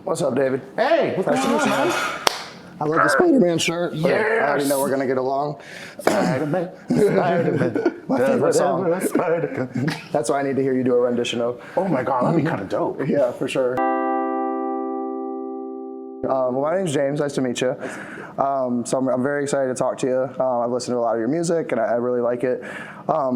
What's up, David? Hey, what's going on, man? I love the Spider-Man shirt. Yes. I already know we're gonna get along. Spider-Man, Spider-Man, My favorite song. Spider-Man. That's why I need to hear you do a rendition of. Oh my God, that'd be kind of dope. Yeah, for sure. Well, my name's James. Nice to meet you. So I'm very excited to talk to you. I've listened to a lot of your music, and I really like it.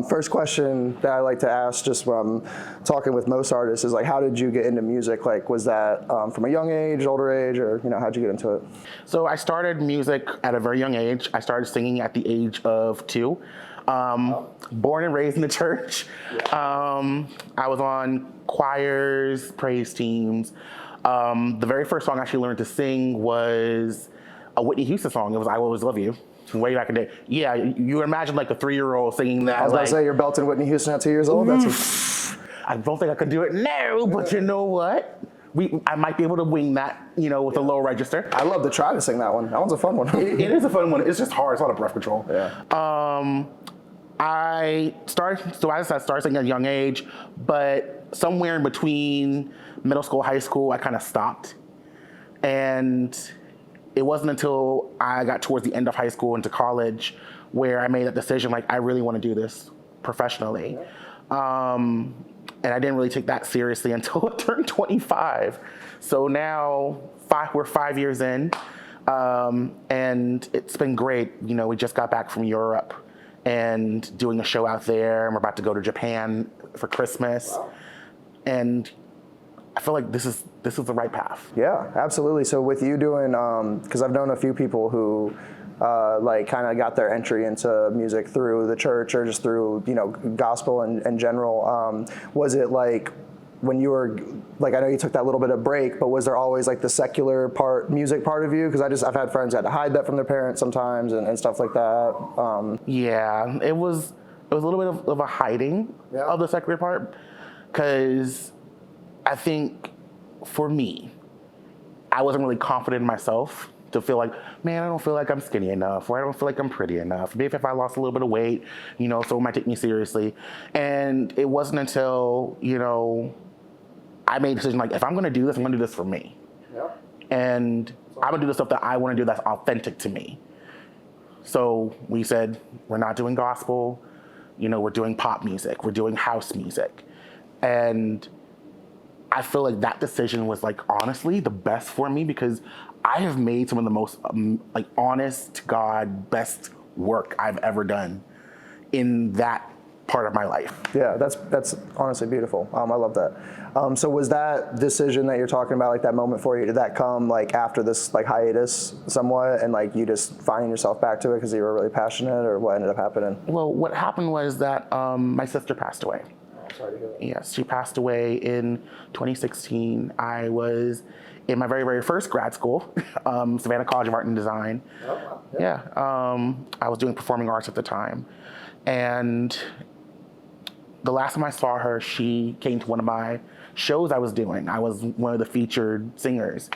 First question that I like to ask, just when I'm talking with most artists, is like, how did you get into music? Like, was that from a young age, older age, or how'd you get into it? So I started music at a very young age. I started singing at the age of 2. Born and raised in the church. I was on choirs, praise teams. The very first song I actually learned to sing was a Whitney Houston song. It was "I Will Always Love You," way back in the day. Yeah, you imagine like a 3-year-old singing that. I was about to say you're belting Whitney Houston at 2 years old. I don't think I could do it now, but you know what? I might be able to wing that, with a low register. I'd love to try to sing that one. That one's a fun one. It is a fun one. It's just hard. It's a lot of breath control. Yeah. I started singing at a young age, but somewhere in between middle school, high school, I kind of stopped. And it wasn't until I got towards the end of high school into college where I made that decision, like, I really want to do this professionally. And I didn't really take that seriously until I turned 25. So now we're 5 years in, and it's been great. We just got back from Europe and doing a show out there, and we're about to go to Japan for Christmas. Wow. And I feel like this is the right path. Yeah, absolutely. So with you doing, because I've known a few people who kind of got their entry into music through the church or just through, gospel in general. Was it like when you were, like, I know you took that little bit of break, but was there always like the secular music part of you? Because I've had friends that had to hide that from their parents sometimes and stuff like that. Yeah, it was a little bit of a hiding of the secular part, because I think for me, I wasn't really confident in myself to feel like, man, I don't feel like I'm skinny enough, or I don't feel like I'm pretty enough. Maybe if I lost a little bit of weight, someone might take me seriously. And it wasn't until, I made a decision, like, if I'm gonna do this, I'm gonna do this for me. Yeah. And I'm gonna do the stuff that I wanna do that's authentic to me. So we said, we're not doing gospel, we're doing pop music, we're doing house music. And I feel like that decision was, like, honestly the best for me, because I have made some of the most honest to God best work I've ever done in that part of my life. Yeah, that's honestly beautiful. I love that. So was that decision that you're talking about, like that moment for you, did that come like after this like hiatus somewhat, and like you just finding yourself back to it because you were really passionate, or what ended up happening? Well, what happened was that my sister passed away. Sorry to hear that. Yes, she passed away in 2016. I was in my very, very first grad school, Savannah College of Art and Design. Oh, wow. Yeah. I was doing performing arts at the time. And the last time I saw her, she came to one of my shows I was doing. I was one of the featured singers.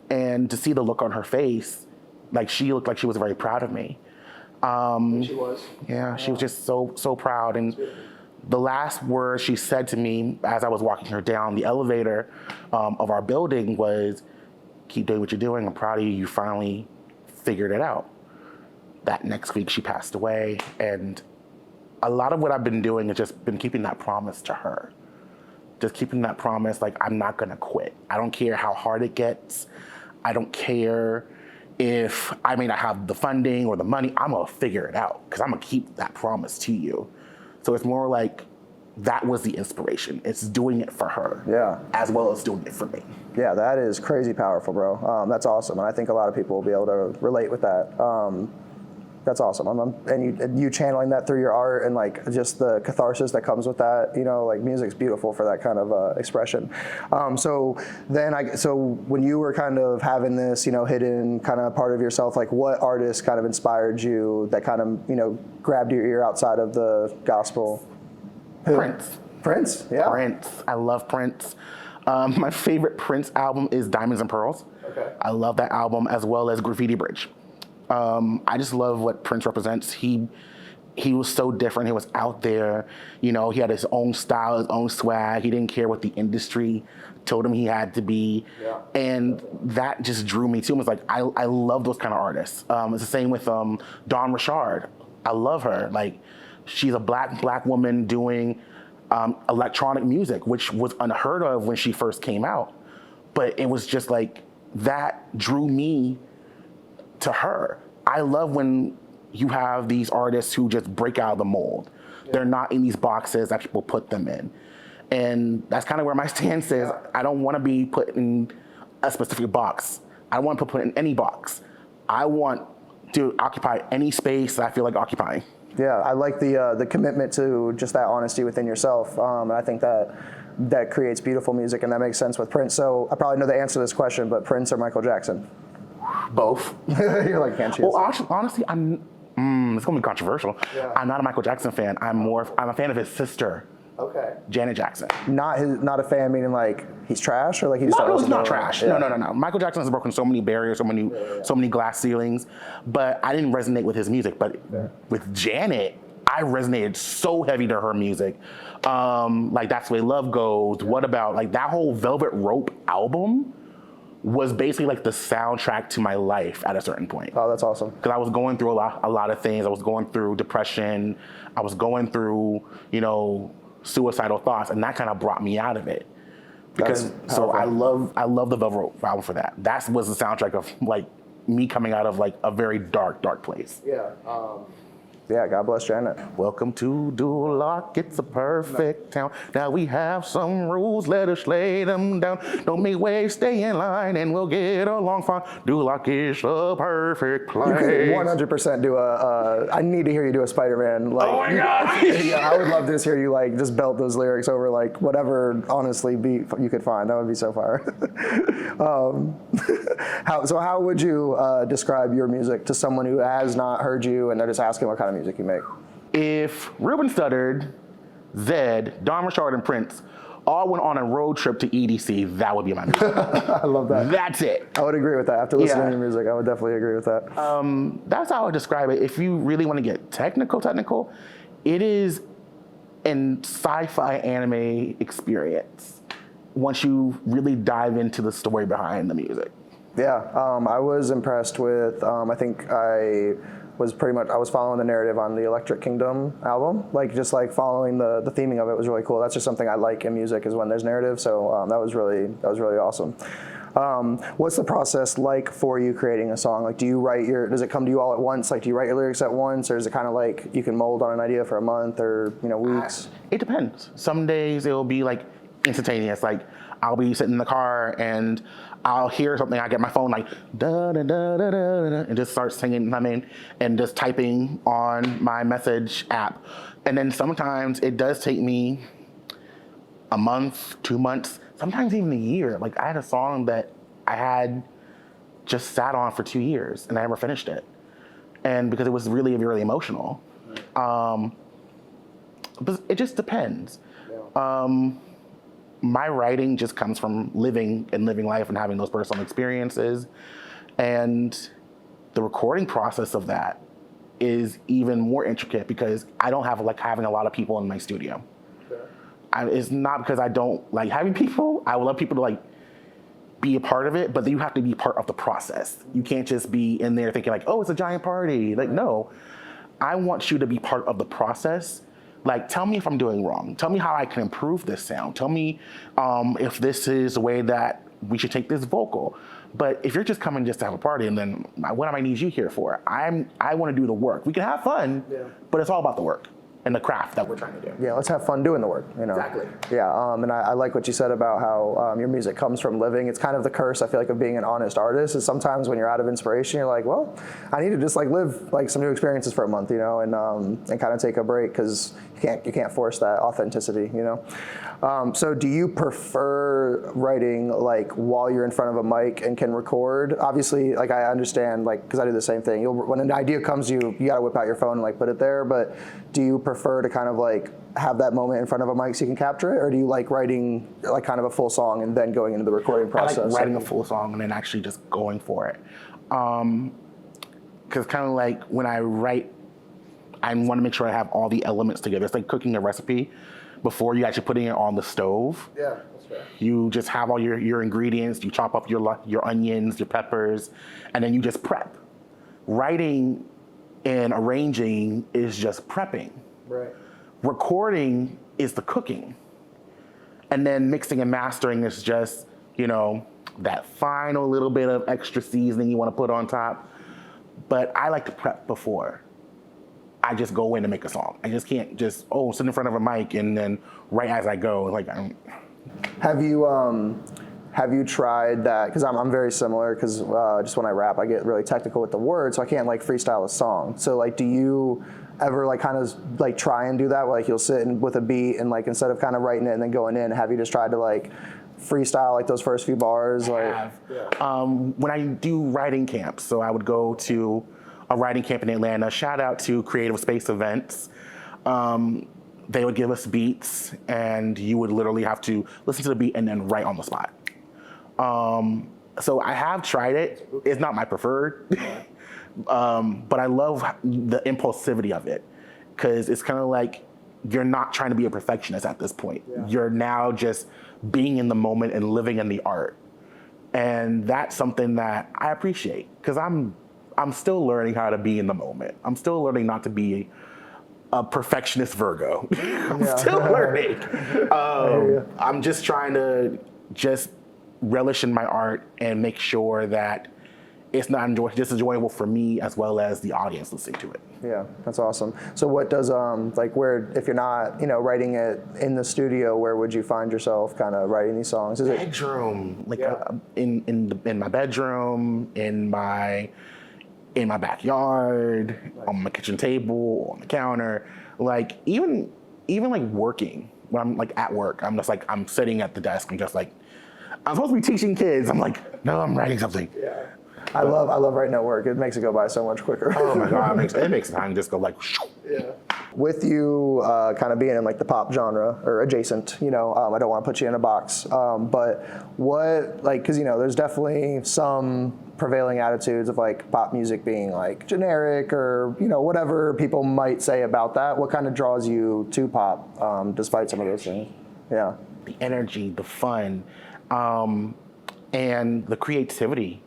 And to see the look on her face, like, she looked like she was very proud of me. She was? Yeah, she was just so proud. And the last word she said to me as I was walking her down the elevator of our building was, "Keep doing what you're doing. I'm proud of you. You finally figured it out." That next week she passed away. And a lot of what I've been doing has just been keeping that promise to her. Just keeping that promise, like, I'm not gonna quit. I don't care how hard it gets. I don't care if I may not have the funding or the money. I'm gonna figure it out, because I'm gonna keep that promise to you. So it's more like that was the inspiration. It's doing it for her, as well as doing it for me. Yeah, that is crazy powerful, bro. That's awesome, and I think a lot of people will be able to relate with that. That's awesome. And you channeling that through your art, and like just the catharsis that comes with that. Like, music's beautiful for that kind of expression. So when you were kind of having this, hidden kind of part of yourself, like, what artists kind of inspired you that kind of grabbed your ear outside of the gospel? Prince. Prince, yeah. Prince. I love Prince. My favorite Prince album is Diamonds and Pearls. Okay. I love that album, as well as Graffiti Bridge. I just love what Prince represents. He was so different. He was out there. He had his own style, his own swag. He didn't care what the industry told him he had to be. Yeah. And that just drew me to him. It's like, I love those kind of artists. It's the same with Dawn Richard. I love her. Like, she's a black woman doing electronic music, which was unheard of when she first came out. But it was just like, that drew me to her. I love when you have these artists who just break out of the mold. Yeah. They're not in these boxes that people put them in. And that's kind of where my stance is. I don't want to be put in a specific box. I don't want to be put in any box. I want to occupy any space that I feel like occupying. Yeah, I like the commitment to just that honesty within yourself. And I think that creates beautiful music, and that makes sense with Prince. So I probably know the answer to this question, but Prince or Michael Jackson? Both. You're like, can't choose. Well, honestly, it's gonna be controversial. Yeah. I'm not a Michael Jackson fan. I'm a fan of his sister. Okay. Janet Jackson. Not a fan, meaning like he's trash, or like he just No, he's not trash. Yeah. No. Michael Jackson has broken so many barriers, so many glass ceilings, but I didn't resonate with his music. But with Janet, I resonated so heavy to her music. Like That's the Way Love Goes. What About, like that whole Velvet Rope album was basically like the soundtrack to my life at a certain point. Oh, that's awesome. Because I was going through a lot of things. I was going through depression. I was going through, suicidal thoughts, and that kind of brought me out of it. Because I love the Velvet Rope album for that. That was the soundtrack of like me coming out of like a very dark place. Yeah. Yeah, God bless Janet. Welcome to Duloc, it's a perfect town. Now we have some rules, let us lay them down. Don't make waves, stay in line, and we'll get along fine. Duloc is a perfect place. You could 100% do I need to hear you do a Spider-Man. Like, oh my God! Yeah, I would love to just hear you like just belt those lyrics over like whatever honestly beat you could find. That would be so fire. How would you describe your music to someone who has not heard you and they're just asking what kind of music you make? If Ruben Studdard, Zed, Don Richard, and Prince all went on a road trip to EDC, that would be my music. I love that. That's it. I would agree with that. After listening to your music, I would definitely agree with that. That's how I would describe it. If you really want to get technical, it is an sci-fi anime experience once you really dive into the story behind the music. Yeah, I was impressed with, I think I was following the narrative on the Electric Kingdom album, like just like following the theming of it was really cool. That's just something I like in music, is when there's narrative. So that was really awesome. What's the process like for you creating a song? Like, does it come to you all at once? Like, do you write your lyrics at once, or is it kind of like you can mold on an idea for a month or weeks? It depends. Some days it'll be like instantaneous. Like I'll be sitting in the car and I'll hear something. I get my phone like da da da da da, and just start singing. And just typing on my message app. And then sometimes it does take me a month, 2 months, sometimes even a year. Like I had a song that I had just sat on for 2 years and I never finished it, and because it was really, really emotional. But it just depends. Yeah. My writing just comes from living life and having those personal experiences. And the recording process of that is even more intricate because I don't have like having a lot of people in my studio. Sure. It's not because I don't like having people. I would love people to like be a part of it, but you have to be part of the process. You can't just be in there thinking like, oh, it's a giant party. Like, no, I want you to be part of the process. Like, tell me if I'm doing wrong. Tell me how I can improve this sound. Tell me if this is the way that we should take this vocal. But if you're just coming just to have a party, and then what am I need you here for? I want to do the work. We can have fun, but it's all about the work and the craft that we're trying to do. Yeah, let's have fun doing the work. Exactly. Yeah, and I like what you said about how your music comes from living. It's kind of the curse, I feel like, of being an honest artist. Is sometimes when you're out of inspiration, you're like, well, I need to just like live like some new experiences for a month, and kind of take a break, because you can't force that authenticity, So do you prefer writing like while you're in front of a mic and can record? Obviously, like I understand, like because I do the same thing. When an idea comes to you, you got to whip out your phone and like put it there. But do you prefer to kind of like have that moment in front of a mic so you can capture it, or do you like writing like kind of a full song and then going into the recording process? I like writing a full song and then actually just going for it. Because kind of like when I write, I want to make sure I have all the elements together. It's like cooking a recipe before you actually putting it on the stove. Yeah. You just have all your ingredients, you chop up your onions, your peppers, and then you just prep. Writing and arranging is just prepping. Right. Recording is the cooking. And then mixing and mastering is just, that final little bit of extra seasoning you want to put on top. But I like to prep before I just go in and make a song. I just can't just, sit in front of a mic and then right as I go, Have you tried that? Because I'm very similar. Because just when I rap, I get really technical with the words, so I can't freestyle a song. So do you ever kind of try and do that? Where you'll sit with a beat and instead of kind of writing it and then going in, have you just tried to freestyle those first few bars? I have. Yeah. When I do writing camps, so I would go to a writing camp in Atlanta. Shout out to Creative Space Events. They would give us beats, and you would literally have to listen to the beat and then write on the spot. So I have tried it. It's not my preferred, but I love the impulsivity of it, because it's kind of you're not trying to be a perfectionist at this point. Yeah. You're now just being in the moment and living in the art. And that's something that I appreciate, because I'm still learning how to be in the moment. I'm still learning not to be a perfectionist Virgo. I'm still learning. I'm just trying to just relish in my art and make sure that it's not just enjoyable for me as well as the audience listening to it. Yeah, that's awesome. So what does where, if you're not writing it in the studio, where would you find yourself kind of writing these songs? Is bedroom, in my bedroom, in my backyard, nice. On my kitchen table, on the counter, even working when I'm at work, I'm just I'm sitting at the desk, I'm just I'm supposed to be teaching kids. I'm no, I'm writing something. Yeah. I love writing at work. It makes it go by so much quicker. Oh my God, it makes time just go Yeah. With you kind of being in the pop genre or adjacent, I don't want to put you in a box, but what, because there's definitely some prevailing attitudes of pop music being generic or whatever people might say about that. What kind of draws you to pop, despite some of those things? Yeah. The energy, the fun, and the creativity.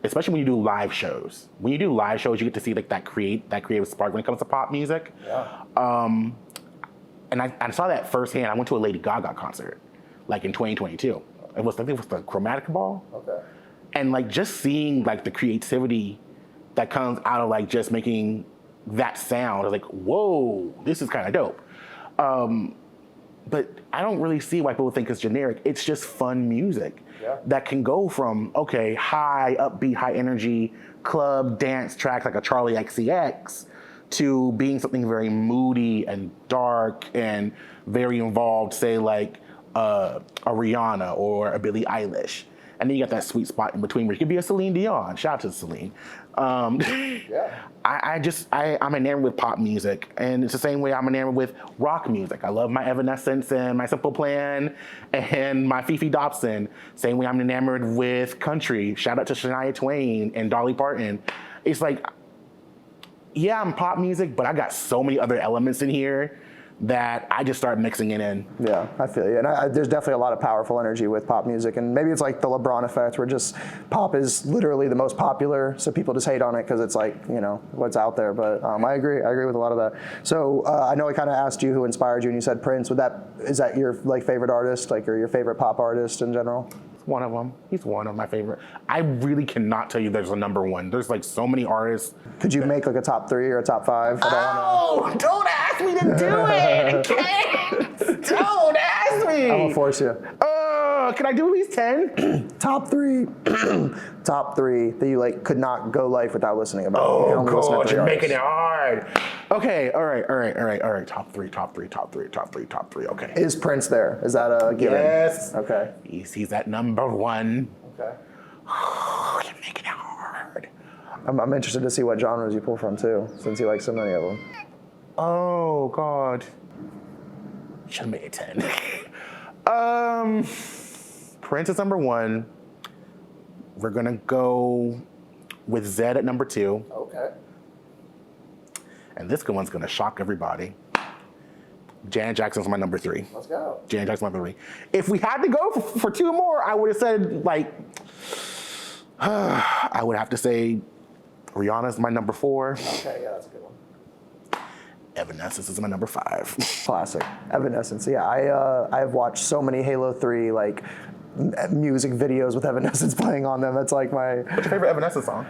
Especially when you do live shows. When you do live shows, you get to see that creative spark when it comes to pop music. Yeah. And I saw that firsthand. I went to a Lady Gaga concert, in 2022. I think it was the Chromatic Ball. Okay. And just seeing the creativity that comes out of just making that sound, I was whoa, this is kind of dope. But I don't really see why people think it's generic. It's just fun music. Yeah. That can go from, high, upbeat, high energy, club, dance tracks like a Charlie XCX to being something very moody and dark and very involved, say a Rihanna or a Billie Eilish. And then you got that sweet spot in between where you could be a Celine Dion. Shout out to Celine. Yeah. I'm enamored with pop music, and it's the same way I'm enamored with rock music. I love my Evanescence and my Simple Plan and my Fifi Dobson. Same way I'm enamored with country. Shout out to Shania Twain and Dolly Parton. It's I'm pop music, but I got so many other elements in here that I just start mixing it in. Yeah, I feel you. And there's definitely a lot of powerful energy with pop music. And maybe it's the LeBron effect, where just pop is literally the most popular, so people just hate on it because it's what's out there. But I agree with a lot of that. So I know I kind of asked you who inspired you, and you said Prince. Is that your favorite artist, or your favorite pop artist in general? One of them. He's one of my favorite. I really cannot tell you there's a number one. There's so many artists. Could you make a top 3 or a top 5? Don't ask me to do it. I can't. Don't ask me. I'm gonna force you. Can I do at least 10? Top 3. Top 3 that you could not go life without listening about. Oh God, you're making it hard. Okay, all right. Top 3. Okay. Is Prince there? Is that a given? Yes. Okay. He's at number 1. Okay. You're making it hard. I'm interested to see what genres you pull from too, since you like so many of them. Oh God. Should have made it 10. Prince is number 1. We're gonna go with Zed at number 2. Okay. And this one's gonna shock everybody. Janet Jackson's my number 3. Let's go. Janet Jackson's my number 3. If we had to go for 2 more, I would have said, like, I would have to say Rihanna's my number 4. Okay, yeah, that's a good one. Evanescence is my number 5. Classic. Evanescence. Yeah, I have watched so many Halo 3 like music videos with Evanescence playing on them. That's like my. What's your favorite Evanescence song?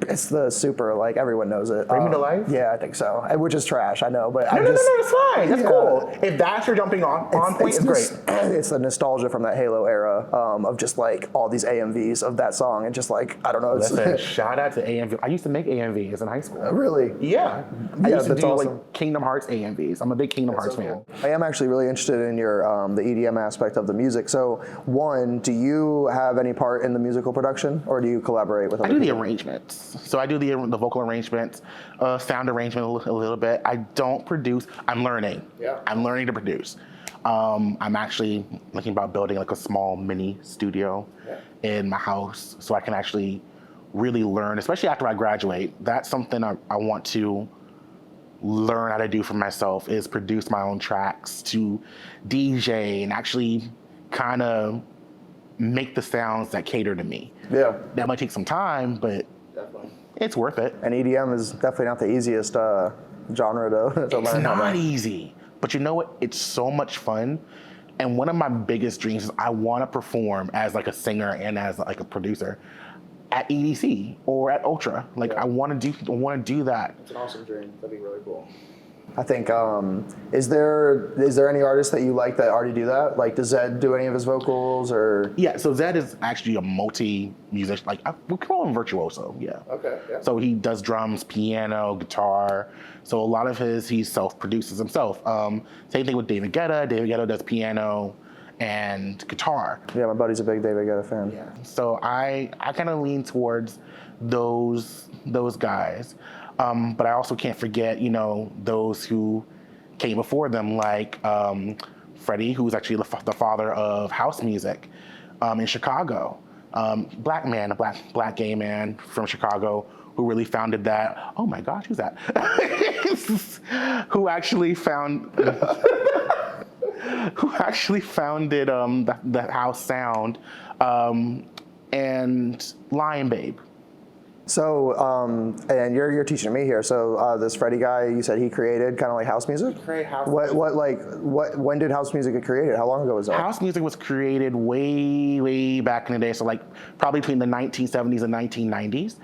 It's the super, like everyone knows it. Bring Me to Life? Yeah, I think so. Which is trash, I know, but No, it's fine. That's cool. If that's your jumping on point, it's great. It's the nostalgia from that Halo era of just like all these AMVs of that song and just like, I don't know. Listen, shout out to AMV. I used to make AMVs in high school. Really? Yeah. I used to do awesome. like Kingdom Hearts AMVs. I'm a big Kingdom Hearts fan. Cool. I am actually really interested in your the EDM aspect of the music. So, one, do you have any part in the musical production, or do you collaborate with other I do the people? arrangements. So I do the vocal arrangements, sound arrangement a little bit. I don't produce. I'm learning. Yeah. I'm learning to produce. I'm actually thinking about building like a small mini studio in my house so I can actually really learn, especially after I graduate. That's something I want to learn how to do for myself, is produce my own tracks, to DJ and actually kind of make the sounds that cater to me. Yeah. That might take some time, but Definitely. it's worth it. And EDM is definitely not the easiest genre to It's learn. not easy, but you know what? It's so much fun. And one of my biggest dreams is I want to perform as like a singer and as like a producer at EDC or at Ultra. Like I want to do that. It's an awesome dream. That'd be really cool. I think, is there any artists that you like that already do that? Like, does Zed do any of his vocals, or? Yeah, so Zed is actually a multi-musician. Like, we call him virtuoso, yeah. Okay, yeah. So he does drums, piano, guitar. So a lot of he self-produces himself. Same thing with David Guetta. David Guetta does piano and guitar. Yeah, my buddy's a big David Guetta fan. Yeah. So I kind of lean towards those guys. But I also can't forget, those who came before them, like Freddie, who's actually the father of house music in Chicago. Black man, a black gay man from Chicago who really founded that. Oh my gosh, who's that? Who actually founded the house sound, and Lion Babe. So, and you're teaching me here. So, this Freddie guy, you said he created kind of like house music? When did house music get created? How long ago was that? House music was created way back in the day. So like probably between the 1970s and 1990s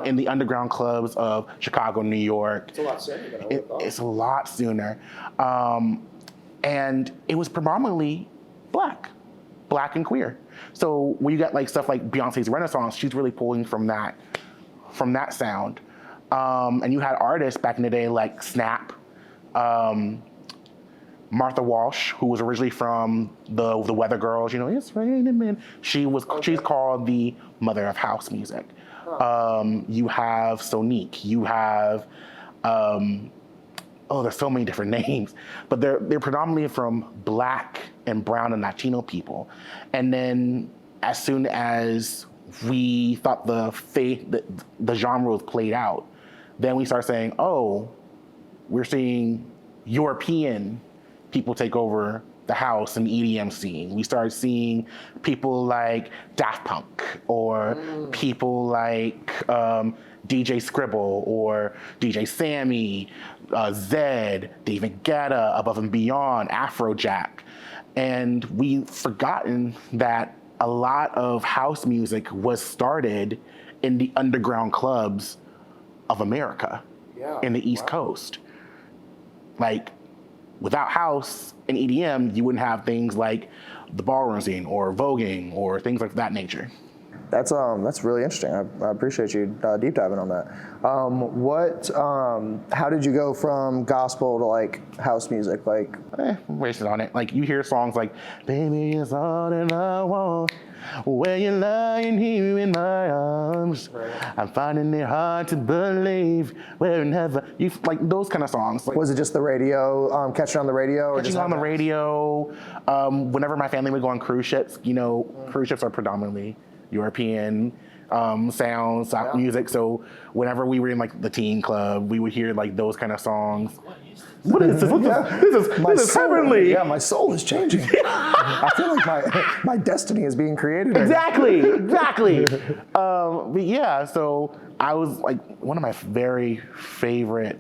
in the underground clubs of Chicago, New York. It's a lot sooner than I would have thought. It's a lot sooner. And it was predominantly black and queer. So when you got like stuff like Beyonce's Renaissance, she's really pulling from that sound. And you had artists back in the day like Snap, Martha Walsh, who was originally from the Weather Girls, it's raining men. She's called the mother of house music. You have Sonique, you have there's so many different names, but they're predominantly from Black and brown and Latino people. And then as soon as we thought the genre was played out, then we start saying, oh, we're seeing European people take over the house and EDM scene. We started seeing people like Daft Punk or people like DJ Scribble or DJ Sammy, Zed, David Guetta, Above and Beyond, Afrojack. And we've forgotten that a lot of house music was started in the underground clubs of America, in the East Coast. Like, without house and EDM, you wouldn't have things like the ballroom scene or voguing or things like that nature. That's really interesting. I appreciate you deep diving on that. How did you go from gospel to like house music? Like, Racing on it. Like you hear songs like "Baby, it's all that I want." Where you're lying here in my arms, I'm finding it hard to believe we're never. You like those kind of songs. Like, was it just the radio, catching on the radio, or catching just on the radio? Whenever my family would go on cruise ships, cruise ships are predominantly European sounds, music. So whenever we were in like the teen club, we would hear like those kind of songs. What is this? This is heavenly. Yeah, my soul is changing. I feel like my destiny is being created. Exactly. But yeah, so I was like, one of my very favorite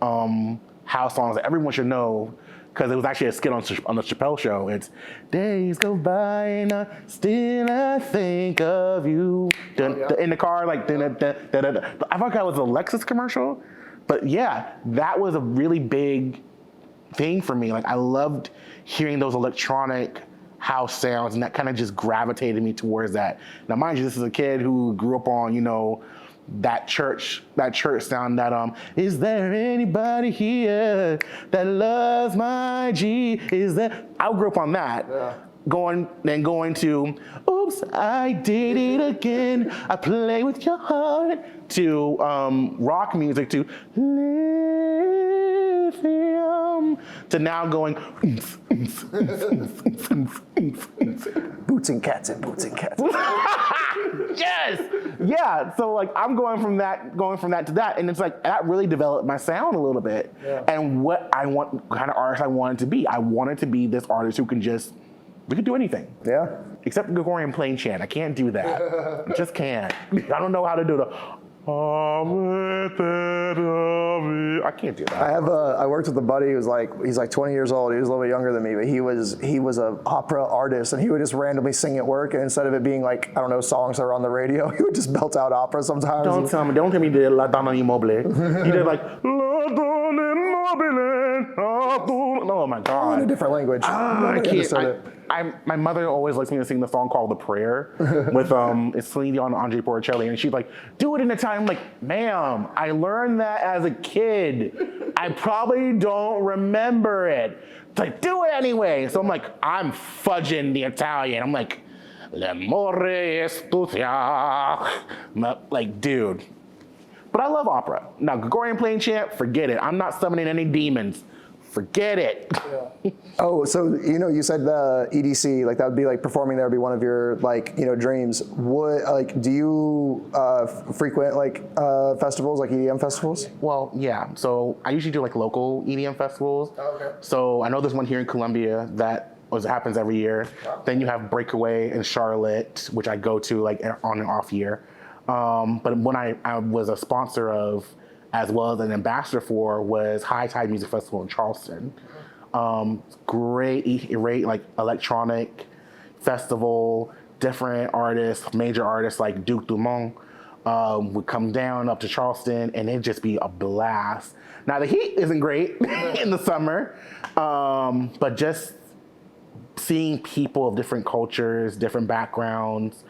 house songs that everyone should know, because it was actually a skit on the Chappelle Show. It's days go by and still I think of you. In the car, like I forgot it was a Lexus commercial, but yeah, that was a really big thing for me. Like I loved hearing those electronic house sounds, and that kind of just gravitated me towards that. Now, mind you, this is a kid who grew up on, that church sound that is there anybody here that loves my G? Is there? I grew up on that. Yeah. Going to oops, I did it again. I play with your heart, to rock music, to lithium, to now going boots and cats. Yes, yeah. So like I'm going from that to that, and it's like that really developed my sound a little bit, and what kind of artist I wanted to be. I wanted to be this artist who we could do anything. Yeah. Except Gregorian plain chant. I can't do that. I just can't. I don't know how to do the. I can't do that. I worked with a buddy who's he's 20 years old. He was a little bit younger than me, but he was an opera artist, and he would just randomly sing at work, and instead of it being like, I don't know, songs that were on the radio, he would just belt out opera sometimes. Don't tell me he did La Donna Immobile. He did like La Donna Immobile. Oh my God. In a different language. I can't. My mother always likes me to sing the song called "The Prayer" with it's Celine Dion and Andre Boricelli, and she's like, "Do it in a time." I'm like, "Ma'am, I learned that as a kid. I probably don't remember it." It's like, "Do it anyway." So I'm like, I'm fudging the Italian. I'm like, "L'amore studia," like, dude. But I love opera. Now, Gregorian plain chant, forget it. I'm not summoning any demons. Forget it. Yeah. Oh, so you said the EDC, like that would be like performing there would be one of your dreams. What do you frequent festivals, like EDM festivals? Well, yeah. So I usually do like local EDM festivals. Oh, okay. So I know there's one here in Columbia that happens every year. Wow. Then you have Breakaway in Charlotte, which I go to like on and off year. But when I was a sponsor of, as well as an ambassador for, was High Tide Music Festival in Charleston. Great like electronic festival, different artists, major artists like Duke Dumont would come down up to Charleston, and it'd just be a blast. Now the heat isn't great in the summer, but just seeing people of different cultures, different backgrounds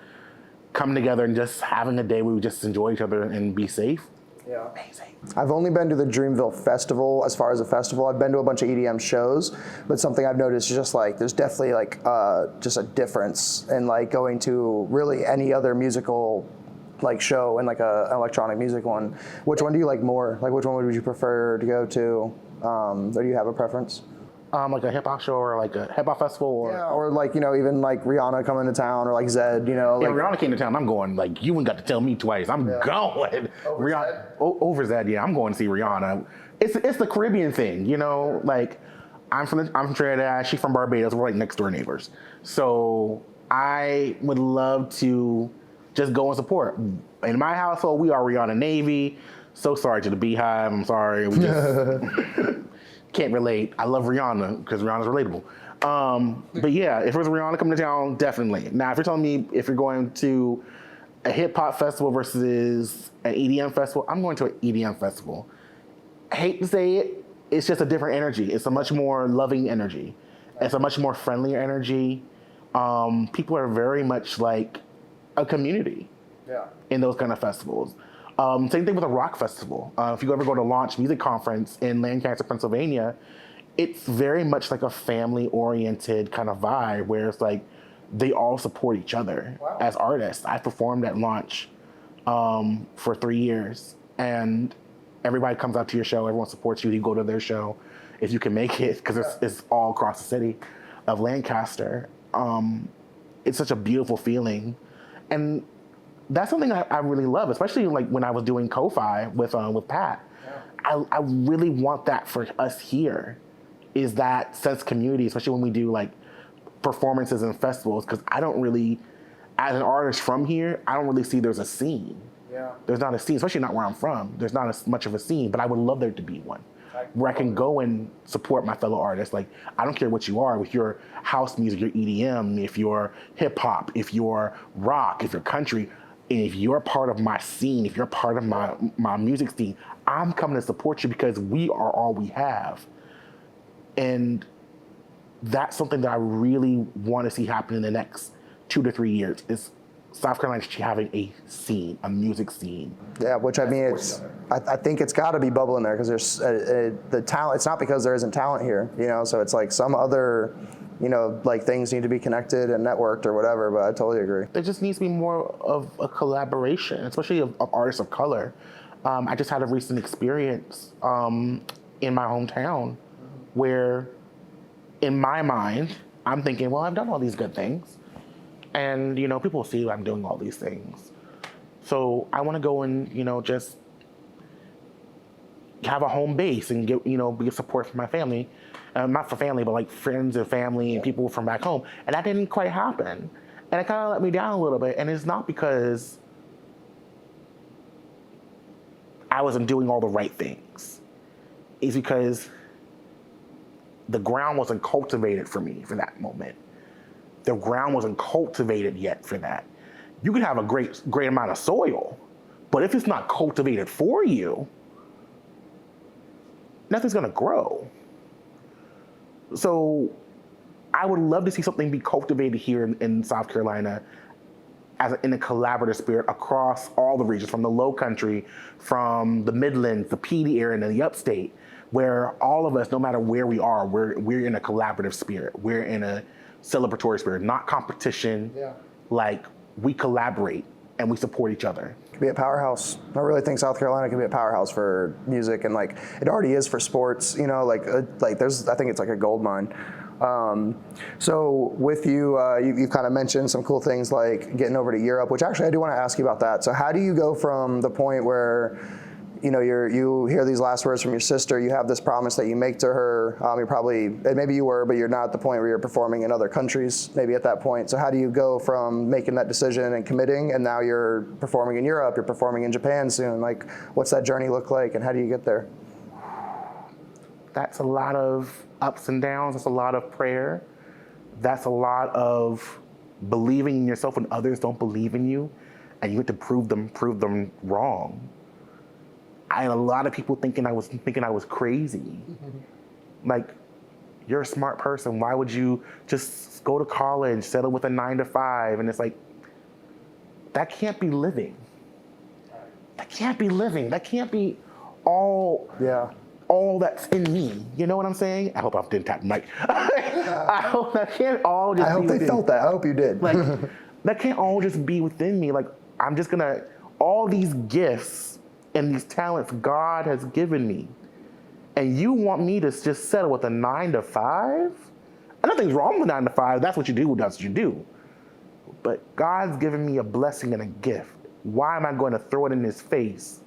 come together and just having a day where we just enjoy each other and be safe. Yeah. Amazing. I've only been to the Dreamville Festival as far as a festival. I've been to a bunch of EDM shows, but something I've noticed is just like there's definitely like just a difference in like going to really any other musical like show and like an electronic music one. Which one do you like more? Like which one would you prefer to go to? Or do you have a preference? Like a hip hop show or like a hip hop festival, or like even like Rihanna coming to town or like Zed, Yeah, Rihanna came to town. I'm going. Like you ain't got to tell me twice. I'm going. Over Rihanna Zed? Over Zed. Yeah, I'm going to see Rihanna. It's the Caribbean thing, Like I'm from Trinidad. She's from Barbados. We're like next door neighbors. So I would love to just go and support. In my household, we are Rihanna Navy. So sorry to the Beehive. I'm sorry. We just can't relate. I love Rihanna because Rihanna's relatable. But yeah, if there's Rihanna coming to town, definitely. Now, if you're telling me if you're going to a hip hop festival versus an EDM festival, I'm going to an EDM festival. I hate to say it, it's just a different energy. It's a much more loving energy. It's a much more friendlier energy. People are very much like a community in those kind of festivals. Same thing with a rock festival. If you ever go to Launch Music Conference in Lancaster, Pennsylvania, it's very much like a family-oriented kind of vibe where it's like they all support each other as artists. I performed at Launch for 3 years, and everybody comes out to your show. Everyone supports you. You go to their show if you can make it, because it's all across the city of Lancaster. It's such a beautiful feeling. and that's something I really love, especially like when I was doing Ko-Fi with Pat. Yeah. I really want that for us here, is that sense of community, especially when we do like performances and festivals, because I don't really, as an artist from here, I don't really see there's a scene. Yeah. There's not a scene, especially not where I'm from. There's not as much of a scene, but I would love there to be one where I can go and support my fellow artists. Like, I don't care what you are, if you're house music, you're EDM, if you're hip hop, if you're rock, if you're country, and if you're part of my scene, if you're part of my music scene, I'm coming to support you because we are all we have. And that's something that I really want to see happen in the next 2 to 3 years, is South Carolina having a scene, a music scene. Yeah, which I mean, I think it's got to be bubbling there, because there's the talent. It's not because there isn't talent here, you know. So it's like some other, you know, like things need to be connected and networked or whatever. But I totally agree. There just needs to be more of a collaboration, especially of artists of color. I just had a recent experience in my hometown where, in my mind, I'm thinking, well, I've done all these good things. And, you know, people see I'm doing all these things. So I want to go and, you know, just have a home base and get, you know, be a support for my family. Not for family, but like friends and family and people from back home. And that didn't quite happen. And it kind of let me down a little bit. And it's not because I wasn't doing all the right things. It's because the ground wasn't cultivated for me for that moment. The ground wasn't cultivated yet for that. You could have a great amount of soil, but if it's not cultivated for you, nothing's gonna grow. So I would love to see something be cultivated here in South Carolina in a collaborative spirit across all the regions, from the Low Country, from the Midlands, the PD area, and the Upstate, where all of us, no matter where we are, we're in a collaborative spirit. We're in a celebratory spirit, not competition. Yeah. Like, we collaborate and we support each other. It could be a powerhouse. I really think South Carolina can be a powerhouse for music, and like it already is for sports. You know, like there's, I think it's like a gold mine. So with you, you've kind of mentioned some cool things like getting over to Europe, which actually I do want to ask you about that. So how do you go from the point where, you know, you hear these last words from your sister, you have this promise that you make to her, you're probably, maybe you were, but you're not at the point where you're performing in other countries, maybe at that point. So how do you go from making that decision and committing, and now you're performing in Europe, you're performing in Japan soon? Like, what's that journey look like, and how do you get there? That's a lot of ups and downs. That's a lot of prayer. That's a lot of believing in yourself when others don't believe in you, and you have to prove them wrong. I had a lot of people thinking I was crazy. Mm-hmm. Like, you're a smart person. Why would you just go to college, settle with a 9-to-5? And it's like, that can't be living. That can't be living. That can't be all that's in me. You know what I'm saying? I hope I didn't tap the mic. I hope that can't all just I hope they felt that. I hope you did. Like, that can't all just be within me. Like, I'm just gonna, all these gifts and these talents God has given me, and you want me to just settle with a 9-to-5? And nothing's wrong with 9-to-5. That's what you do. That's what you do. But God's given me a blessing and a gift. Why am I going to throw it in his face,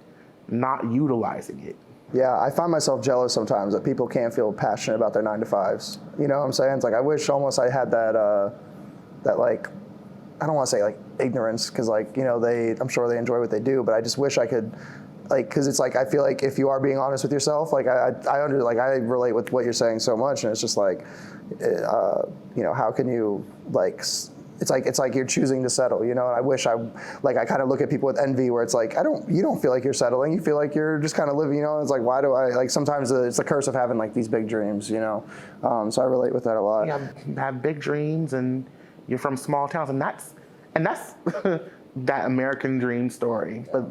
not utilizing it? Yeah, I find myself jealous sometimes that people can't feel passionate about their 9-to-5s. You know what I'm saying? It's like, I wish almost I had that, that like, I don't want to say like ignorance, because like, you know, I'm sure they enjoy what they do, but I just wish I could, like, because it's like, I feel like if you are being honest with yourself, like I relate with what you're saying so much, and it's just like, you know, how can you, like, it's like you're choosing to settle, you know. And I wish I kind of look at people with envy, where it's like, you don't feel like you're settling, you feel like you're just kind of living, you know. And it's like, why do I, like, sometimes it's the curse of having like these big dreams, you know. So I relate with that a lot. You have big dreams, and you're from small towns, and that's that American dream story. But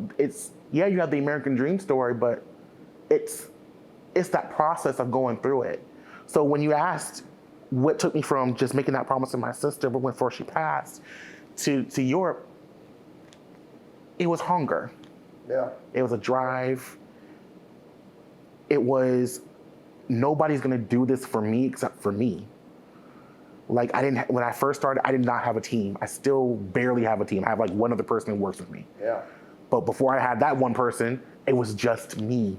you have the American dream story, but it's that process of going through it. So when you asked what took me from just making that promise to my sister before she passed to Europe, it was hunger. Yeah. It was a drive. It was, nobody's gonna do this for me except for me. Like when I first started, I did not have a team. I still barely have a team. I have like one other person who works with me. Yeah. But before I had that one person, it was just me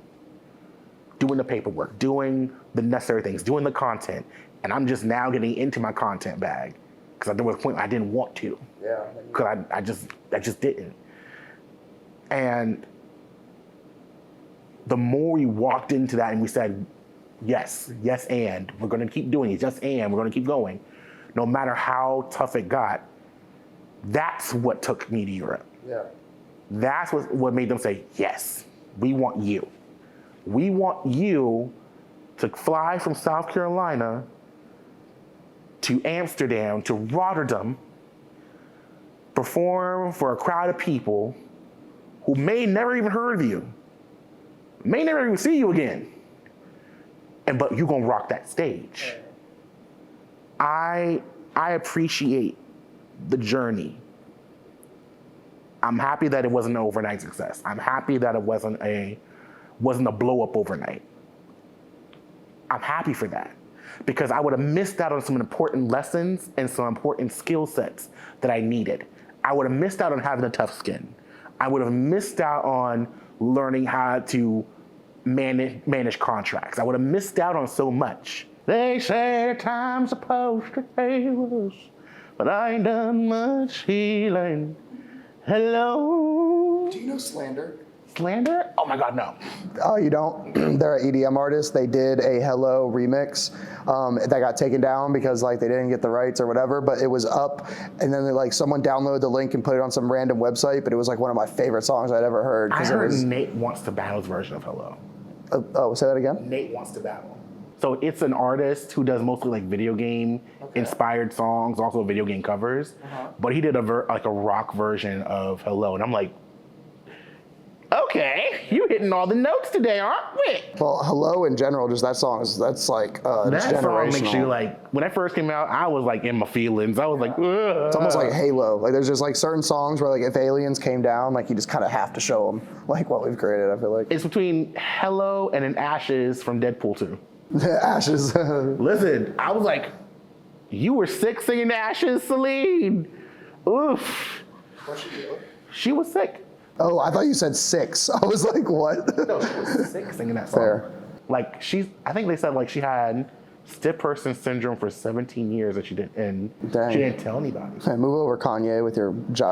doing the paperwork, doing the necessary things, doing the content. And I'm just now getting into my content bag because there was a point I didn't want to. Yeah. Because I just didn't. And the more we walked into that and we said, yes, and we're going to keep doing it, we're going to keep going. No matter how tough it got, that's what took me to Europe. Yeah. That's what made them say, yes, we want you. We want you to fly from South Carolina to Amsterdam, to Rotterdam, perform for a crowd of people who may never even heard of you, may never even see you again. But you're gonna rock that stage. I appreciate the journey. I'm happy that it wasn't an overnight success. I'm happy that it wasn't a blow up overnight. I'm happy for that because I would have missed out on some important lessons and some important skill sets that I needed. I would have missed out on having a tough skin. I would have missed out on learning how to manage contracts. I would have missed out on so much. They say time's supposed to heal us, but I ain't done much healing. Hello? Do you know Slander? Slander? Oh my God, no. Oh, you don't? They're an EDM artist. They did a Hello remix that got taken down because like they didn't get the rights or whatever, but it was up and then like someone downloaded the link and put it on some random website, but it was like one of my favorite songs I'd ever heard. I heard Nate Wants to Battle's version of Hello. Say that again? Nate Wants to Battle. So it's an artist who does mostly like video game inspired songs, also video game covers, but he did a rock version of Hello, and I'm like, okay, you hitting all the notes today, aren't we? Well, Hello in general, just that song that's like That generational. song makes you like, when I first came out, I was like in my feelings. I was like, ugh. It's almost like Halo. Like there's just like certain songs where like if aliens came down, like you just kind of have to show them like what we've created, I feel like. It's between Hello and an Ashes from Deadpool 2. Ashes. Listen, I was like, you were sick singing Ashes, Celine. Oof. What's she doing? She was sick. Oh, I thought you said 6. I was like, what? No, she was sick singing that song. Fair. Like I think they said like she had stiff person syndrome for 17 years that she didn't tell anybody. Hey, move over, Kanye, with your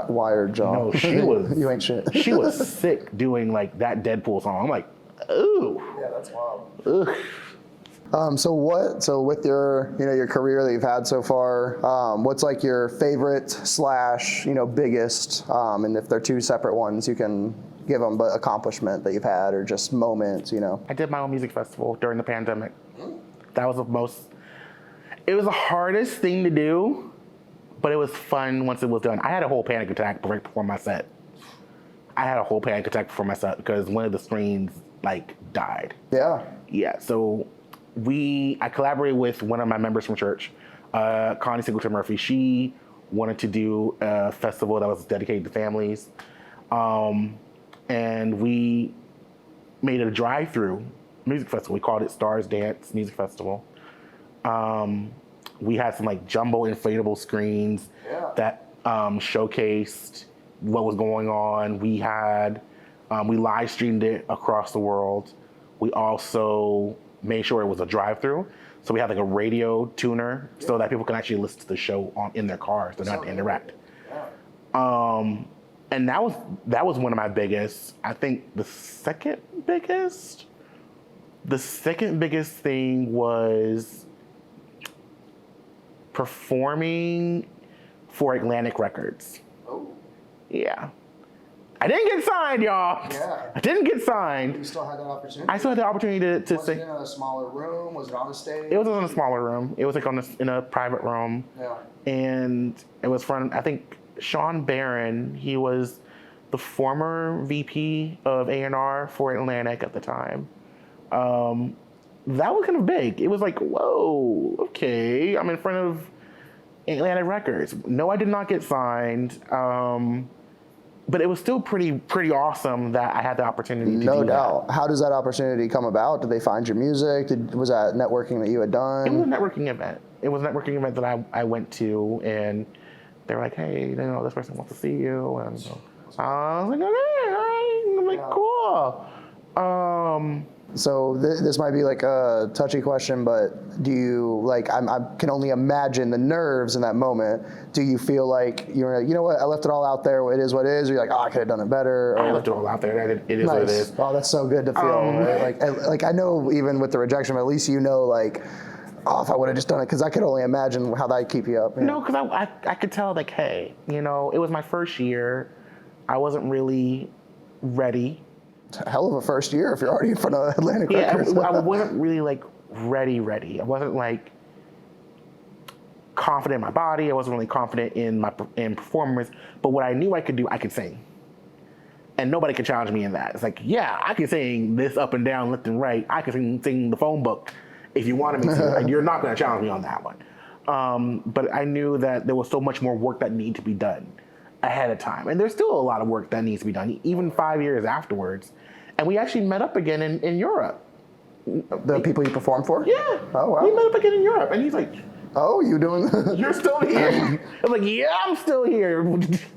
wired jaw. No, she was. You ain't shit. She was sick doing like that Deadpool song. I'm like, ooh. Yeah, that's wild. Ugh. So with your your career that you've had so far, what's like your favorite / biggest, and if they're two separate ones, you can give them, but accomplishment that you've had or just moments, I did my own music festival during the pandemic. That was it was the hardest thing to do, but it was fun once it was done. I had a whole panic attack right before my set. Because one of the screens like died. Yeah. Yeah, so I collaborated with one of my members from church, Connie Singleton Murphy. She wanted to do a festival that was dedicated to families. And we made it a drive-through music festival. We called it Stars Dance Music Festival. We had some like jumbo inflatable screens that showcased what was going on. We live streamed it across the world. We also made sure it was a drive-through. So we had like a radio tuner so that people can actually listen to the show in their cars. They don't have to interact. And that was one of my biggest. I think the second biggest thing was performing for Atlantic Records. Oh. Yeah. I didn't get signed, y'all. Yeah. I didn't get signed. You still had that opportunity? I still had the opportunity to Was sing. it in a smaller room? Was it on a stage? It was in a smaller room. It was like in a private room. Yeah. And it was from, I think, Sean Barron. He was the former VP of A&R for Atlantic at the time. That was kind of big. It was like, whoa, okay, I'm in front of Atlantic Records. No, I did not get signed. But it was still pretty awesome that I had the opportunity to do that. No doubt. How does that opportunity come about? Did they find your music? Was that networking that you had done? It was a networking event. it was a networking event that I went to, and they were like, hey, you know, this person wants to see you. And I was like, okay, all right. I'm like, cool. So this might be like a touchy question, but do you like? I can only imagine the nerves in that moment. Do you feel like you're like, you know what? I left it all out there. It is what it is. Or you're like, oh, I could have done it better. Or, I left it all out there. It is nice. what it is. Oh, that's so good to feel. Right? Like I know even with the rejection, but at least you know like, oh, if I would have just done it, because I could only imagine how that'd keep you up. No, because I could tell like, hey, you know, it was my first year. I wasn't really ready. Hell of a first year if you're already in front of Atlantic Records. I wasn't really like ready. I wasn't like confident in my body. I wasn't really confident in my performance. But what I knew I could do, I could sing. And nobody could challenge me in that. It's like, yeah, I can sing this up and down, left and right. I can sing the phone book if you wanted me to. Like, you're not going to challenge me on that one. But I knew that there was so much more work that needed to be done ahead of time. And there's still a lot of work that needs to be done, even 5 years afterwards. And we actually met up again in Europe. The people you performed for? Yeah. Oh, wow. We met up again in Europe. And he's like, oh, you doing you're still here? I'm like, yeah, I'm still here.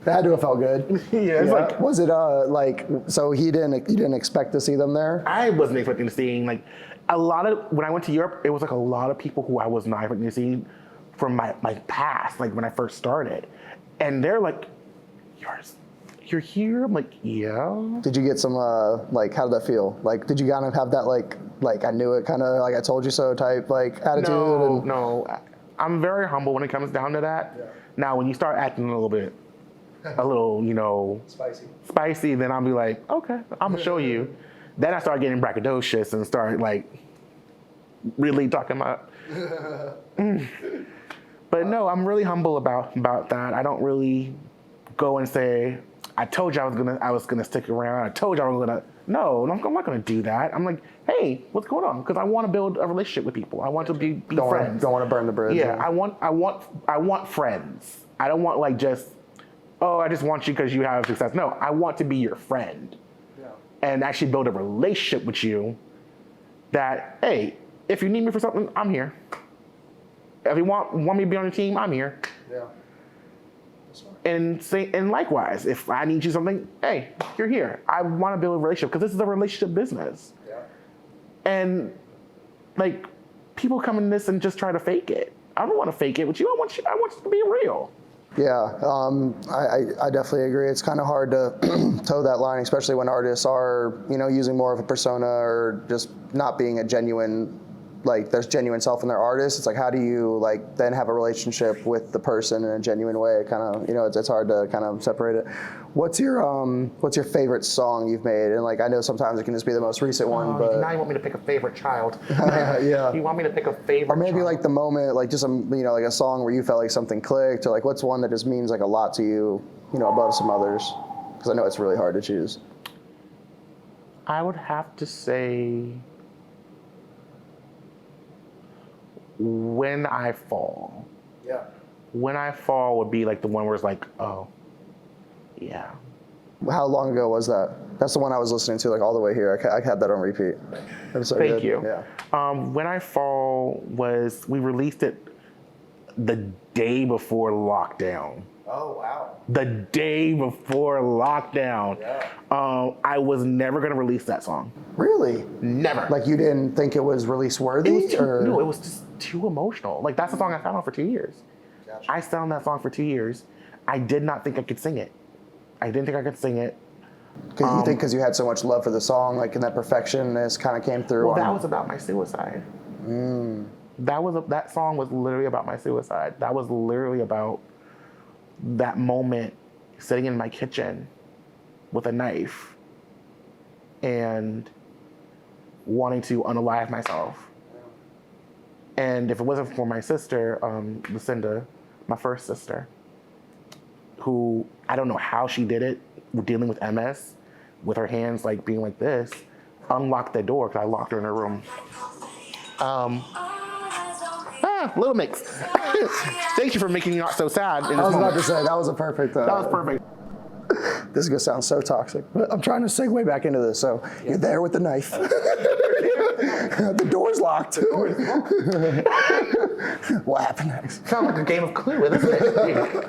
That had to have felt good. Yeah, it's like, was it like, so you didn't expect to see them there? I wasn't expecting to see, like, a lot of, when I went to Europe, it was like a lot of people who I was not expecting to see from my past, like when I first started. And they're like, you're here? I'm like, yeah. Did you get some, like, how did that feel? Like, did you kind of have that, like I knew it kind of, like I told you so type, like, attitude? No. I'm very humble when it comes down to that. Yeah. Now, when you start acting a little, you know, spicy, then I'll be like, okay, I'm gonna show you. Then I start getting braggadocious and start, like, really talking about. But no, I'm really humble about that. I don't really go and say, I told you I was gonna stick around. I told you I was gonna. No, I'm not gonna do that. I'm like, hey, what's going on? Because I want to build a relationship with people. I want to be friends. Don't want to burn the bridge. Yeah, I want friends. I don't want like just, oh, I just want you because you have success. No, I want to be your friend, and actually build a relationship with you. That, hey, if you need me for something, I'm here. If you want me to be on your team, I'm here. Yeah. And likewise, if I need you something, hey, you're here. I want to build a relationship because this is a relationship business. Yeah. And like, people come in this and just try to fake it. I don't want to fake it with you. I want you to be real. Yeah, I definitely agree. It's kind of hard to toe that line, especially when artists are, you know, using more of a persona or just not being a genuine, like there's genuine self in their artist. It's like, how do you like then have a relationship with the person in a genuine way? Kind of, you know, it's hard to kind of separate it. What's your favorite song you've made? And like, I know sometimes it can just be the most recent one, but now you want me to pick a favorite child. Yeah. You want me to pick a favorite, or maybe child. Like the moment, like just you know, like a song where you felt like something clicked, or like what's one that just means like a lot to you, you know, above some others? Because I know it's really hard to choose. I would have to say, When I Fall. Yeah. When I Fall would be like the one where it's like, oh, yeah. How long ago was that? That's the one I was listening to like all the way here. I had that on repeat. That was so Thank good. you. Yeah. When I Fall we released it the day before lockdown. Oh, wow. The day before lockdown. Yeah. I was never going to release that song. Really? Never. Like you didn't think it was release worthy? No, it was just too emotional. Like that's the song I sat on for 2 years. Gotcha. I sat on that song for 2 years. I did not think I could sing it. I didn't think I could sing it. Because you think because you had so much love for the song, like, and that perfectionist kind of came through. Well, that was about my suicide. That song was literally about my suicide. That was literally about that moment sitting in my kitchen with a knife and wanting to unalive myself. And if it wasn't for my sister, Lucinda, my first sister, who I don't know how she did it, dealing with MS, with her hands like being like this, unlocked the door because I locked her in her room. Little Mix. Thank you for making me not so sad. I was about to say, that was a perfect. That was perfect. This is gonna sound so toxic, but I'm trying to segue back into this. So you're there with the knife. The door's locked. What happened next? Sounds like a game of Clue, isn't it?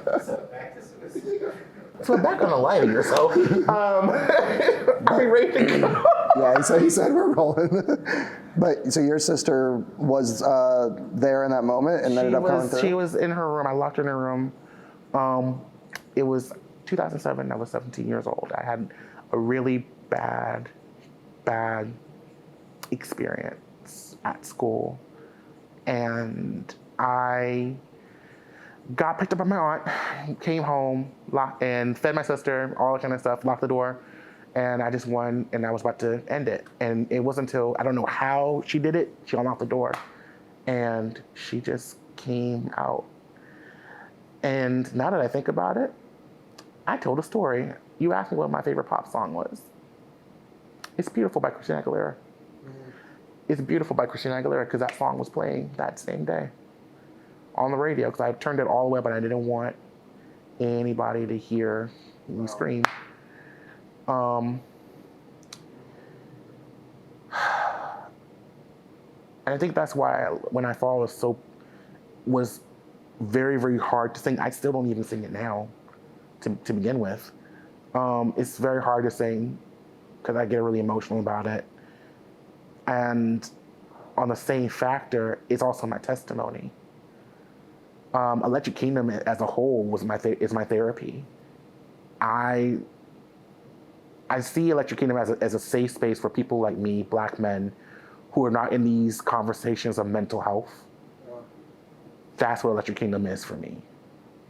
So back on the line here. So, are we ready to go? Yeah, he said we're rolling. But so your sister was there in that moment and ended up coming through? She was in her room. I locked her in her room. It was 2007. I was 17 years old. I had a really bad experience at school. And I got picked up by my aunt, came home, locked, and fed my sister, all that kind of stuff, locked the door. And I just won, and I was about to end it. And it wasn't until, I don't know how she did it, she unlocked the door. And she just came out. And now that I think about it, I told a story. You asked me what my favorite pop song was. It's Beautiful by Christina Aguilera. It's Beautiful by Christina Aguilera because that song was playing that same day on the radio because I turned it all the way up and I didn't want anybody to hear me scream. And I think that's why When I Fall was very, very hard to sing. I still don't even sing it now to begin with. It's very hard to sing because I get really emotional about it. And on the same factor, it's also my testimony. Electric Kingdom as a whole is my therapy. I see Electric Kingdom as a safe space for people like me, Black men, who are not in these conversations of mental health. That's what Electric Kingdom is for me.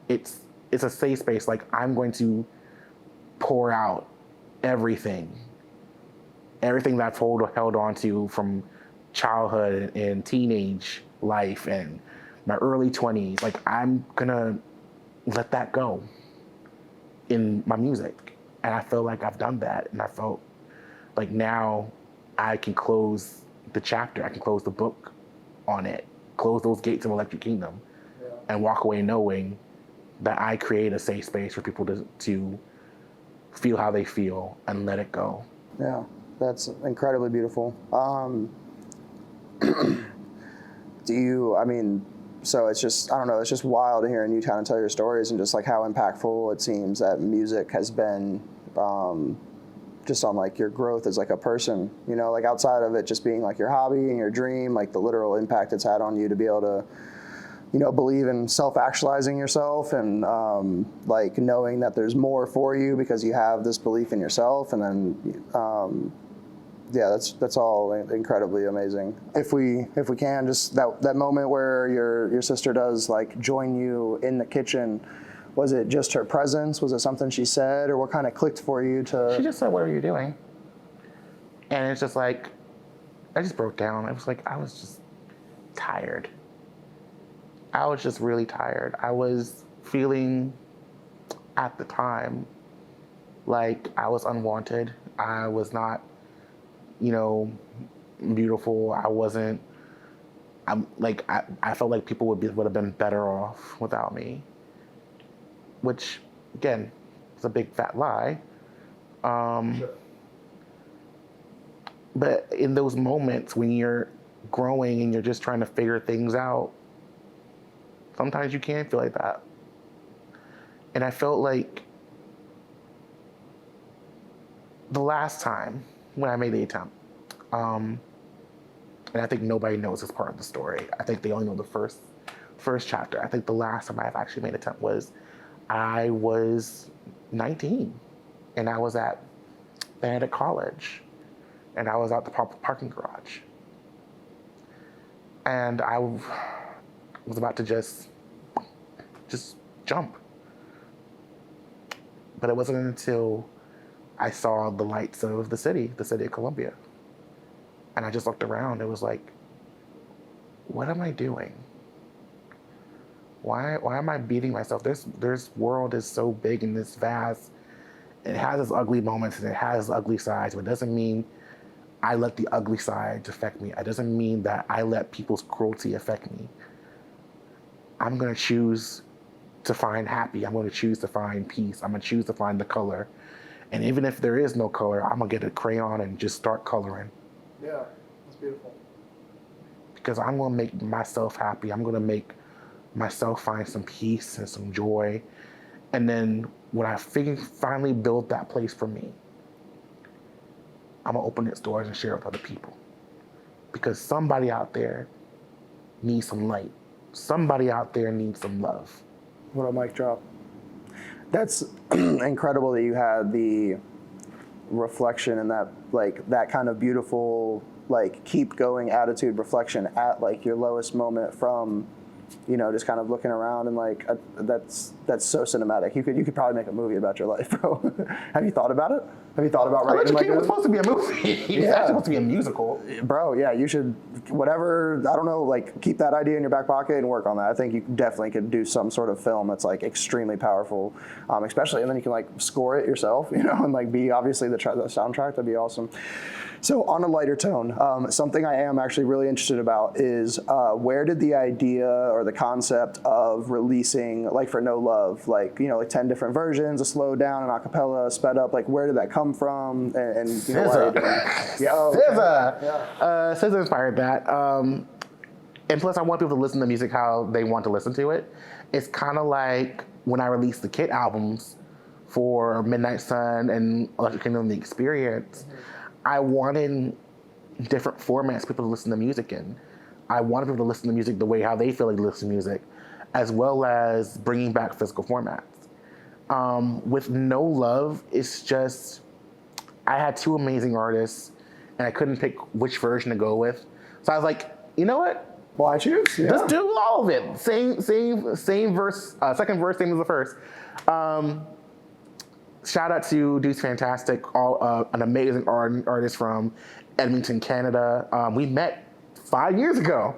It's a safe space. Like, I'm going to pour out everything that I've held on to from childhood and teenage life and my early 20s. Like, I'm gonna let that go in my music. And I feel like I've done that. And I felt like now I can close the chapter. I can close the book on it, close those gates of Electric Kingdom, and walk away knowing that I create a safe space for people to feel how they feel and let it go. Yeah, that's incredibly beautiful. So it's just, I don't know, it's just wild hearing you kind of tell your stories and just like how impactful it seems that music has been just on like your growth as like a person, you know, like outside of it just being like your hobby and your dream, like the literal impact it's had on you to be able to, you know, believe in self-actualizing yourself and like knowing that there's more for you because you have this belief in yourself. And then, yeah, that's all incredibly amazing. If we can, just that moment where your sister does like join you in the kitchen, was it just her presence? Was it something she said, or what kind of clicked for you to? She just said, "What are you doing?" And it's just like, I just broke down. I was like, I was just tired. I was just really tired. I was feeling at the time like I was unwanted. I was not, you know, beautiful. I felt like people would have been better off without me, which again is a big fat lie. Sure. But in those moments when you're growing and you're just trying to figure things out, sometimes you can feel like that. And I felt like the last time when I made the attempt, and I think nobody knows this part of the story. I think they only know the first chapter. I think the last time I've actually made an attempt was I was 19, and I was at Benedict College, and I was at the parking garage, and I was about to just jump, but it wasn't until I saw the lights of the city of Columbia. And I just looked around. It was like, what am I doing? Why am I beating myself? This world is so big and this vast. It has its ugly moments and it has ugly sides, but it doesn't mean I let the ugly sides affect me. It doesn't mean that I let people's cruelty affect me. I'm gonna choose to find happy. I'm gonna choose to find peace. I'm gonna choose to find the color. And even if there is no color, I'm gonna get a crayon and just start coloring. Yeah, that's beautiful. Because I'm gonna make myself happy. I'm gonna make myself find some peace and some joy. And then when I finally build that place for me, I'm gonna open its doors and share it with other people. Because somebody out there needs some light. Somebody out there needs some love. What a mic drop. That's incredible that you had the reflection and that like that kind of beautiful like keep going attitude reflection at like your lowest moment from, you know, just kind of looking around and like that's so cinematic. You could probably make a movie about your life, bro. Have you thought about it? Have you thought about writing like it was supposed to be a movie. It's actually supposed to be a musical. Bro, yeah, you should, whatever, I don't know, like keep that idea in your back pocket and work on that. I think you definitely could do some sort of film that's like extremely powerful, especially, and then you can like score it yourself, you know, and like be obviously the soundtrack. That'd be awesome. So on a lighter tone, something I am actually really interested about is where did the idea or the concept of releasing, like for No Love, like, you know, like 10 different versions, a slowed down, an acapella, sped up, like where did that come from? And you know, why are you doing it? Yeah, oh, okay. SZA. Yeah. SZA inspired that. And plus I want people to listen to music how they want to listen to it. It's kind of like when I released the Kit albums for Midnight Sun and Electric Kingdom, The Experience. I wanted different formats people to listen to music in. I wanted people to listen to music the way how they feel like they listen to music, as well as bringing back physical formats. With No Love, it's just, I had two amazing artists, and I couldn't pick which version to go with. So I was like, you know what? Why choose? Yeah. Let's do all of it. Same verse, second verse, same as the first. Shout out to Dude's Fantastic, an amazing artist from Edmonton, Canada. We met 5 years ago,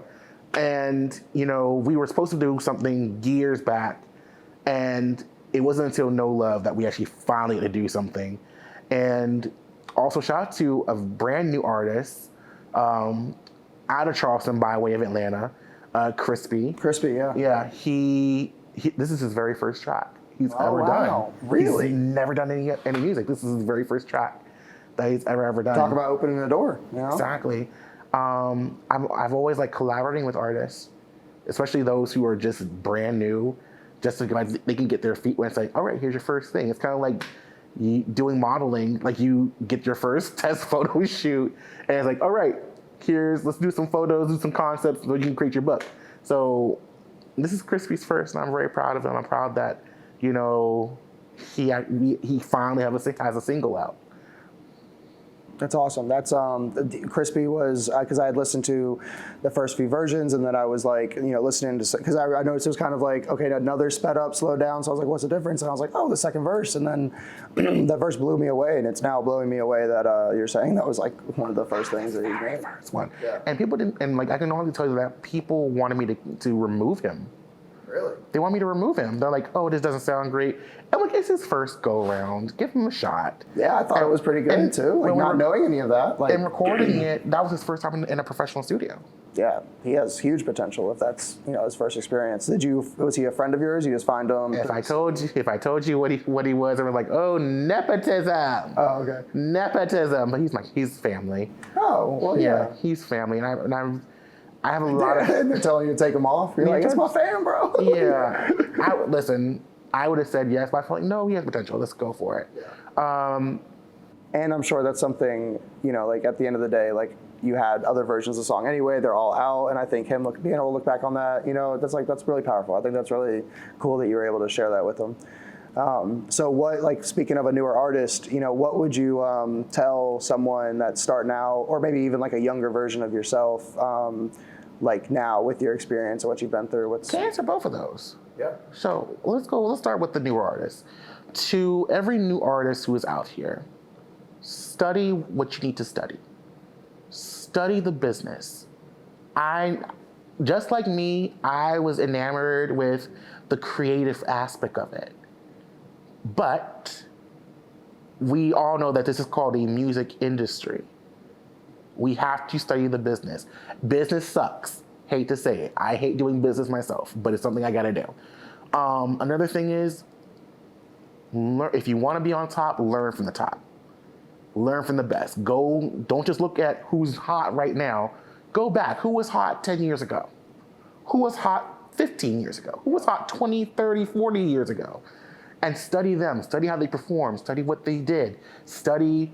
and you know we were supposed to do something years back, and it wasn't until No Love that we actually finally had to do something. And also shout out to a brand new artist out of Charleston by way of Atlanta, Crispy. Crispy, yeah. Yeah, he this is his very first track he's ever done. Really? He's never done any music. This is his very first track that he's ever done. Talk about opening the door. You know? Exactly. I've always liked collaborating with artists, especially those who are just brand new, just so like, they can get their feet wet and say, all right, here's your first thing. It's kind of like doing modeling. Like you get your first test photo shoot, and it's like, all right, let's do some photos, do some concepts, so you can create your book. So this is Crispy's first, and I'm very proud of him. I'm proud that, you know, he finally has a single out. That's awesome. That's Crispy was because I had listened to the first few versions, and then I was like, you know, listening to, because I noticed it was kind of like, okay, another sped up, slowed down. So I was like, what's the difference? And I was like, oh, the second verse, and then that verse blew me away, and it's now blowing me away that you're saying that was like one of the first things that he made. First one. Yeah. And people didn't, and like I can only tell you that people wanted me to remove him. Really? They want me to remove him. They're like, oh, this doesn't sound great. I'm like, it's his first go around. Give him a shot. Yeah, I thought it was pretty good too. Like not knowing any of that. Like, and recording it, that was his first time in a professional studio. Yeah, he has huge potential if that's, you know, his first experience. Was he a friend of yours? You just find him? If I told you what he was, I was like, oh, nepotism. Oh, okay. Nepotism. But he's family. Oh, well, yeah. He's family, and I have a lot of. And they're telling you to take him off. You're like, it's my fam, bro. Yeah. Listen, I would have said yes, but I felt like, no, he has potential. Let's go for it. Yeah. And I'm sure that's something, you know, like at the end of the day, like you had other versions of the song anyway. They're all out, and I think being able to look back on that, you know, that's really powerful. I think that's really cool that you were able to share that with them. So what, like speaking of a newer artist, you know, what would you tell someone that's starting out, or maybe even like a younger version of yourself, like now with your experience and what you've been through? To answer both of those. Yeah. So let's start with the newer artists. To every new artist who is out here, study what you need to study. Study the business. Just like me, I was enamored with the creative aspect of it. But we all know that this is called a music industry. We have to study the business. Business sucks. Hate to say it. I hate doing business myself, but it's something I gotta do. Another thing is, Learn, if you want to be on top, learn from the top. Learn from the best. Don't just look at who's hot right now. Go back. Who was hot 10 years ago? Who was hot 15 years ago? Who was hot 20, 30, 40 years ago? And study them. Study how they perform. Study what they did. Study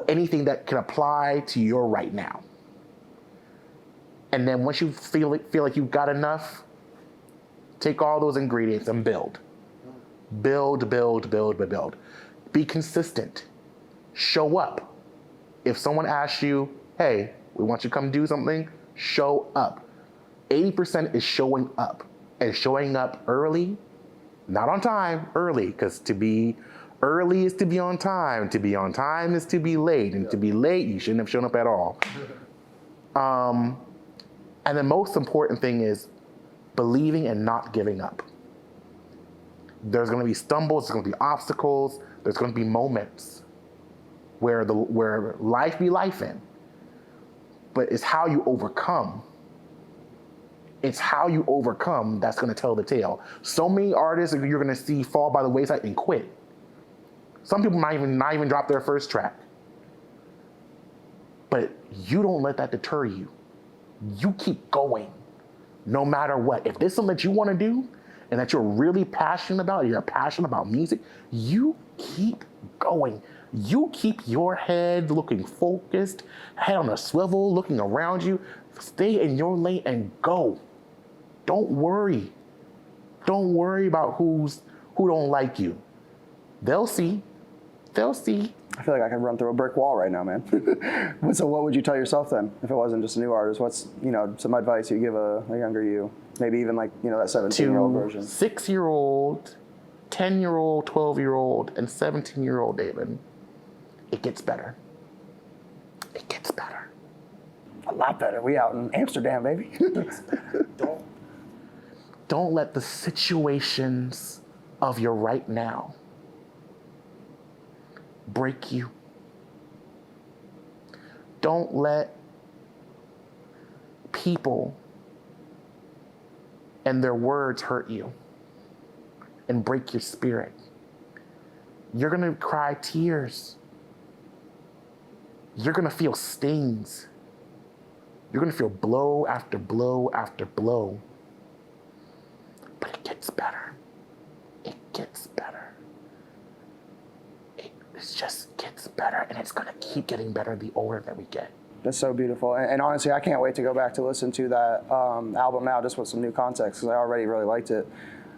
anything that can apply to your right now. And then once you feel like you've got enough, take all those ingredients and build. Build, build, build, build, build. Be consistent. Show up. If someone asks you, hey, we want you to come do something, show up. 80% is showing up. And showing up early, not on time, early, because to be early is to be on time. To be on time is to be late. And to be late, you shouldn't have shown up at all. And the most important thing is believing and not giving up. There's going to be stumbles, there's going to be obstacles, there's going to be moments where life be life in. But it's how you overcome. It's how you overcome that's going to tell the tale. So many artists you're going to see fall by the wayside and quit. Some people might not even drop their first track. But you don't let that deter you. You keep going, no matter what. If there's something that you want to do and that you're really passionate about, you're passionate about music, you keep going. You keep your head looking focused, head on a swivel, looking around you. Stay in your lane and go. Don't worry. Don't worry about who don't like you. They'll see. They'll see. I feel like I could run through a brick wall right now, man. So what would you tell yourself then, if it wasn't just a new artist? What's, some advice you give a younger you? Maybe even like, that 17-year-old version. 6-year-old, 10-year-old, 12-year-old, and 17-year-old David. It gets better. It gets better. A lot better. We out in Amsterdam, baby. Don't let the situations of your right now break you. Don't let people and their words hurt you and break your spirit. You're gonna cry tears. You're gonna feel stings. You're gonna feel blow after blow after blow. But it gets better. It gets better. It just gets better, and it's gonna keep getting better the older that we get. That's so beautiful. And honestly, I can't wait to go back to listen to that album now, just with some new context, because I already really liked it.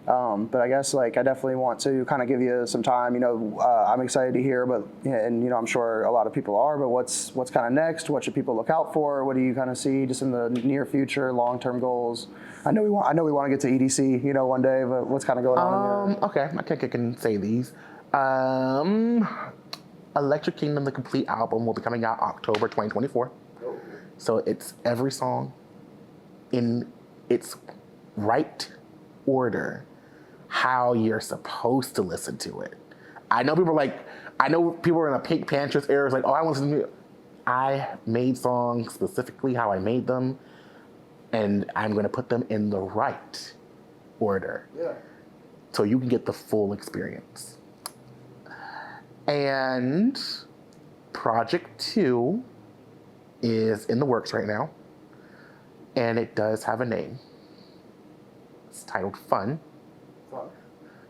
But I guess I definitely want to kind of give you some time. I'm excited to hear, but I'm sure a lot of people are. But what's kind of next? What should people look out for? What do you kind of see just in the near future, long-term goals? I know we want to get to EDC, one day. But what's kind of going on in here? Okay, I think I can say these. Electric Kingdom, the complete album, will be coming out October 2024. So it's every song in its right order, how you're supposed to listen to it. I know people are in a Pink Panthers era, like, oh, I want to listen to it. I made songs specifically how I made them, and I'm going to put them in the right order. Yeah. So you can get the full experience. And Project 2 is in the works right now, and it does have a name. It's titled Fun. Fun?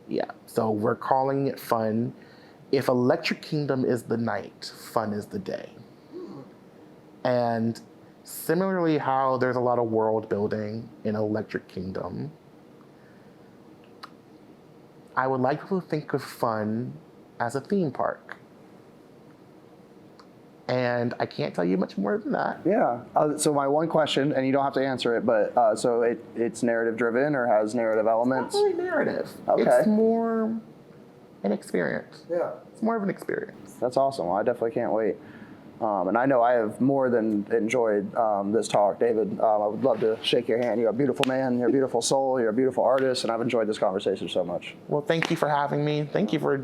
Yeah, so we're calling it Fun. If Electric Kingdom is the night, Fun is the day. And similarly how there's a lot of world building in Electric Kingdom, I would like people to think of Fun as a theme park. And I can't tell you much more than that. Yeah. So my one question, and you don't have to answer it, but so it's narrative driven or has narrative elements? It's not really narrative. Okay. It's more an experience. Yeah. It's more of an experience. That's awesome. Well, I definitely can't wait. And I know I have more than enjoyed this talk, David. I would love to shake your hand. You're a beautiful man. You're a beautiful soul. You're a beautiful artist, and I've enjoyed this conversation so much. Well, thank you for having me. Thank you for,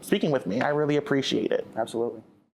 speaking with me. I really appreciate it. Absolutely.